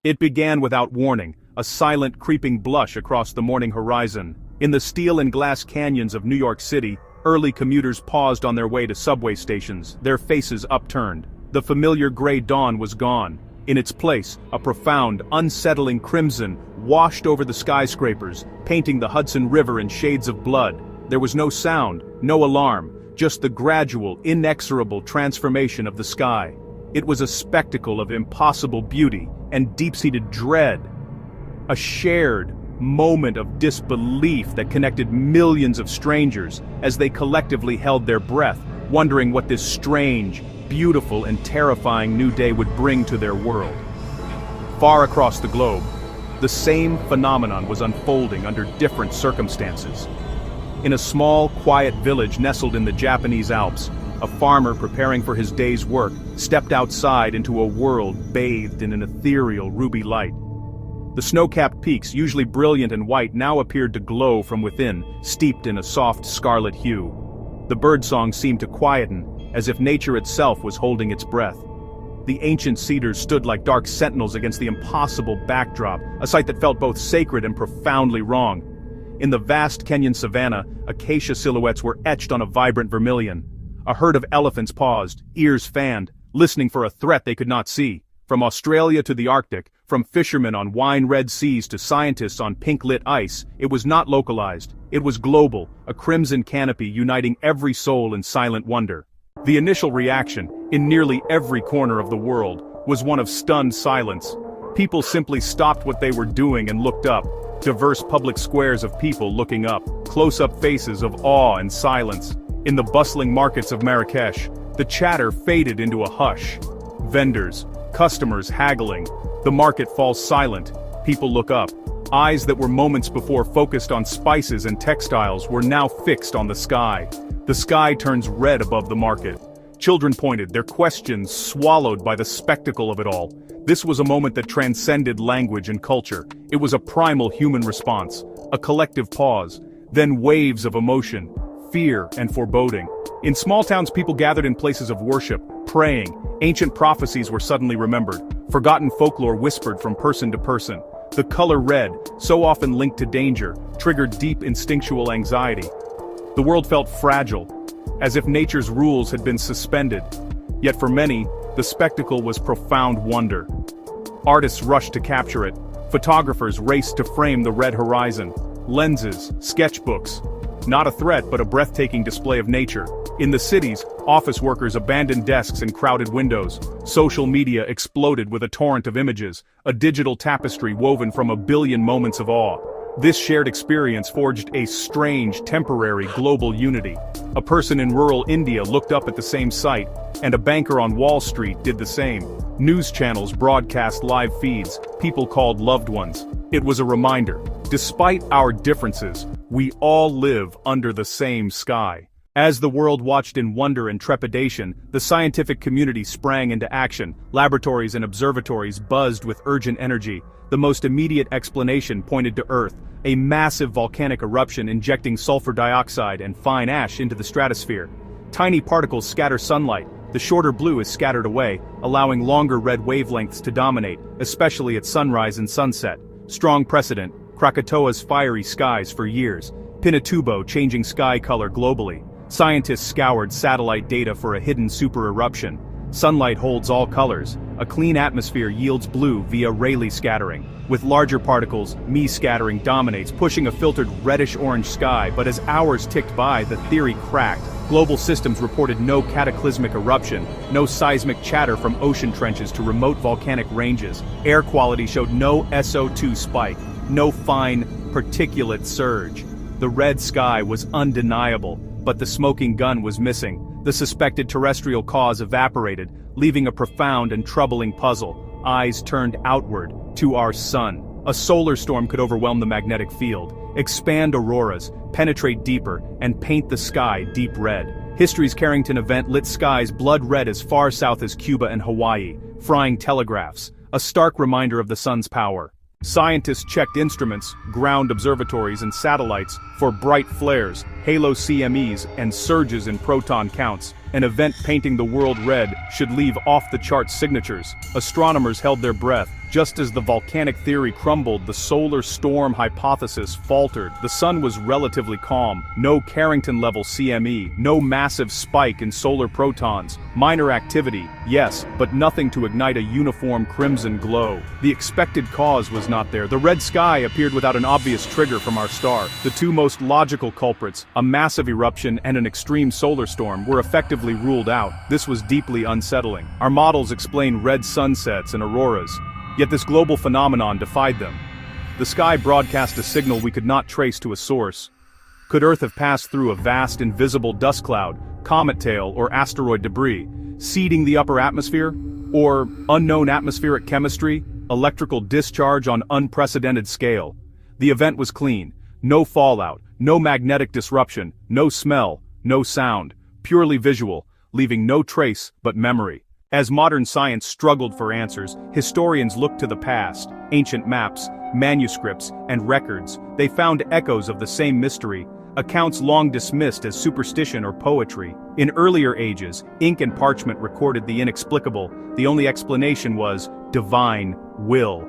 It began without warning, a silent creeping blush across the morning horizon. In the steel and glass canyons of New York City, early commuters paused on their way to subway stations, their faces upturned. The familiar gray dawn was gone. In its place, a profound, unsettling crimson washed over the skyscrapers, painting the Hudson River in shades of blood. There was no sound, no alarm, just the gradual, inexorable transformation of the sky. It was a spectacle of impossible beauty and deep-seated dread. A shared moment of disbelief that connected millions of strangers as they collectively held their breath, wondering what this strange, beautiful and terrifying new day would bring to their world. Far across the globe, the same phenomenon was unfolding under different circumstances. In a small, quiet village nestled in the Japanese Alps, a farmer preparing for his day's work stepped outside into a world bathed in an ethereal ruby light. The snow-capped peaks, usually brilliant and white, now appeared to glow from within, steeped in a soft scarlet hue. The birdsong seemed to quieten, as if nature itself was holding its breath. The ancient cedars stood like dark sentinels against the impossible backdrop, a sight that felt both sacred and profoundly wrong. In the vast Kenyan savanna, acacia silhouettes were etched on a vibrant vermilion. A herd of elephants paused, ears fanned, listening for a threat they could not see. From Australia to the Arctic, from fishermen on wine-red seas to scientists on pink-lit ice, it was not localized. It was global, a crimson canopy uniting every soul in silent wonder. The initial reaction, in nearly every corner of the world, was one of stunned silence. People simply stopped what they were doing and looked up. Diverse public squares of people looking up, close-up faces of awe and silence. In the bustling markets of Marrakesh, the chatter faded into a hush. Vendors, customers haggling. The market falls silent. People look up. Eyes that were moments before focused on spices and textiles were now fixed on the sky. The sky turns red above the market. Children pointed, their questions swallowed by the spectacle of it all. This was a moment that transcended language and culture. It was a primal human response, a collective pause, then waves of emotion, fear and foreboding. In small towns, people gathered in places of worship, praying. Ancient prophecies were suddenly remembered. Forgotten folklore whispered from person to person. The color red, so often linked to danger, triggered deep instinctual anxiety. The world felt fragile, as if nature's rules had been suspended. Yet for many, the spectacle was profound wonder. Artists rushed to capture it. Photographers raced to frame the red horizon. Lenses, sketchbooks. Not a threat, but a breathtaking display of nature. In the cities, office workers abandoned desks and crowded windows. Social media exploded with a torrent of images, a digital tapestry woven from a billion moments of awe. This shared experience forged a strange, temporary global unity. A person in rural India looked up at the same sight, and a banker on Wall Street did the same. News channels broadcast live feeds, people called loved ones. It was a reminder. Despite our differences, we all live under the same sky. As the world watched in wonder and trepidation, the scientific community sprang into action. Laboratories and observatories buzzed with urgent energy. The most immediate explanation pointed to Earth, a massive volcanic eruption injecting sulfur dioxide and fine ash into the stratosphere. Tiny particles scatter sunlight. The shorter blue is scattered away, allowing longer red wavelengths to dominate, especially at sunrise and sunset. Strong precedent, Krakatoa's fiery skies for years. Pinatubo changing sky color globally. Scientists scoured satellite data for a hidden super-eruption. Sunlight holds all colors. A clean atmosphere yields blue via Rayleigh scattering. With larger particles, Mie scattering dominates, pushing a filtered reddish-orange sky, but as hours ticked by, the theory cracked. Global systems reported no cataclysmic eruption, no seismic chatter from ocean trenches to remote volcanic ranges. Air quality showed no SO2 spike, no fine particulate surge. The red sky was undeniable, but the smoking gun was missing. The suspected terrestrial cause evaporated, leaving a profound and troubling puzzle. Eyes turned outward, to our sun. A solar storm could overwhelm the magnetic field, expand auroras, penetrate deeper, and paint the sky deep red. History's Carrington event lit skies blood red as far south as Cuba and Hawaii, frying telegraphs, a stark reminder of the sun's power. Scientists checked instruments, ground observatories and satellites for bright flares, halo CMEs, and surges in proton counts. An event painting the world red should leave off-the-chart signatures. Astronomers held their breath. Just as the volcanic theory crumbled, the solar storm hypothesis faltered. The sun was relatively calm. No Carrington-level CME, no massive spike in solar protons. Minor activity, yes, but nothing to ignite a uniform crimson glow. The expected cause was not there. The red sky appeared without an obvious trigger from our star. The two most logical culprits, a massive eruption and an extreme solar storm, were effectively ruled out. This was deeply unsettling. Our models explain red sunsets and auroras. Yet this global phenomenon defied them. The sky broadcast a signal we could not trace to a source. Could Earth have passed through a vast invisible dust cloud, comet tail, or asteroid debris, seeding the upper atmosphere? Or unknown atmospheric chemistry, electrical discharge on unprecedented scale? The event was clean. No fallout, no magnetic disruption, no smell, no sound, purely visual, leaving no trace but memory. As modern science struggled for answers, historians looked to the past. Ancient maps, manuscripts, and records, they found echoes of the same mystery, accounts long dismissed as superstition or poetry. In earlier ages, ink and parchment recorded the inexplicable. The only explanation was divine will.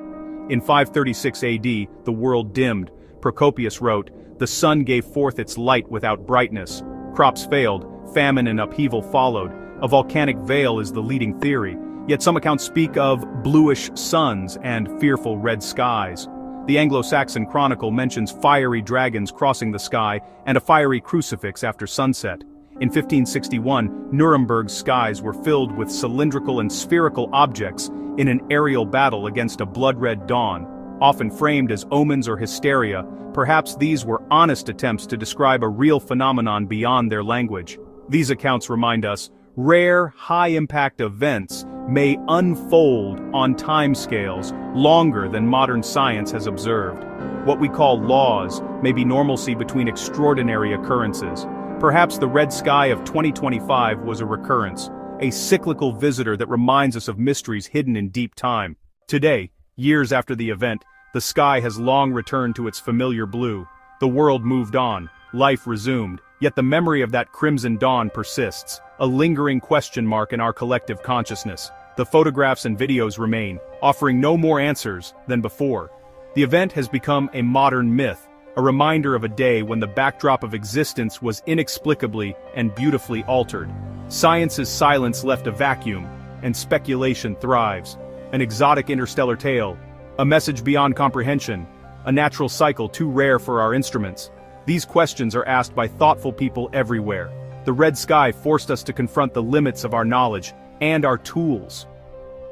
In 536 AD, the world dimmed. Procopius wrote, "The sun gave forth its light without brightness. Crops failed, famine and upheaval followed. A volcanic veil is the leading theory, yet some accounts speak of bluish suns and fearful red skies. The Anglo-Saxon Chronicle mentions fiery dragons crossing the sky and a fiery crucifix after sunset. In 1561, Nuremberg's skies were filled with cylindrical and spherical objects in an aerial battle against a blood-red dawn. Often framed as omens or hysteria, perhaps these were honest attempts to describe a real phenomenon beyond their language. These accounts remind us, rare, high-impact events may unfold on timescales longer than modern science has observed. What we call laws may be normalcy between extraordinary occurrences. Perhaps the red sky of 2025 was a recurrence, a cyclical visitor that reminds us of mysteries hidden in deep time. Today, years after the event, the sky has long returned to its familiar blue. The world moved on, life resumed, yet the memory of that crimson dawn persists, a lingering question mark in our collective consciousness. The photographs and videos remain, offering no more answers than before. The event has become a modern myth, a reminder of a day when the backdrop of existence was inexplicably and beautifully altered. Science's silence left a vacuum, and speculation thrives. An exotic interstellar tale, a message beyond comprehension, a natural cycle too rare for our instruments. These questions are asked by thoughtful people everywhere. The red sky forced us to confront the limits of our knowledge and our tools.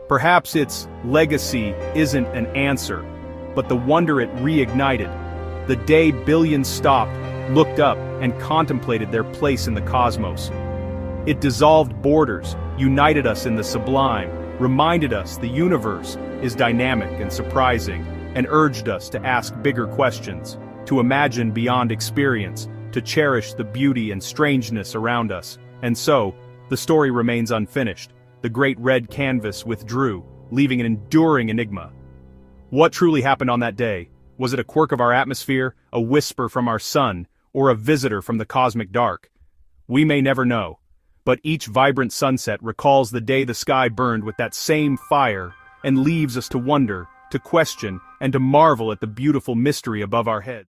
Perhaps its legacy isn't an answer, but the wonder it reignited. The day billions stopped, looked up, and contemplated their place in the cosmos. It dissolved borders, united us in the sublime, reminded us the universe is dynamic and surprising, and urged us to ask bigger questions, to imagine beyond experience, to cherish the beauty and strangeness around us. And so, the story remains unfinished. The great red canvas withdrew, leaving an enduring enigma. What truly happened on that day? Was it a quirk of our atmosphere, a whisper from our sun, or a visitor from the cosmic dark? We may never know, but each vibrant sunset recalls the day the sky burned with that same fire and leaves us to wonder, to question, and to marvel at the beautiful mystery above our heads.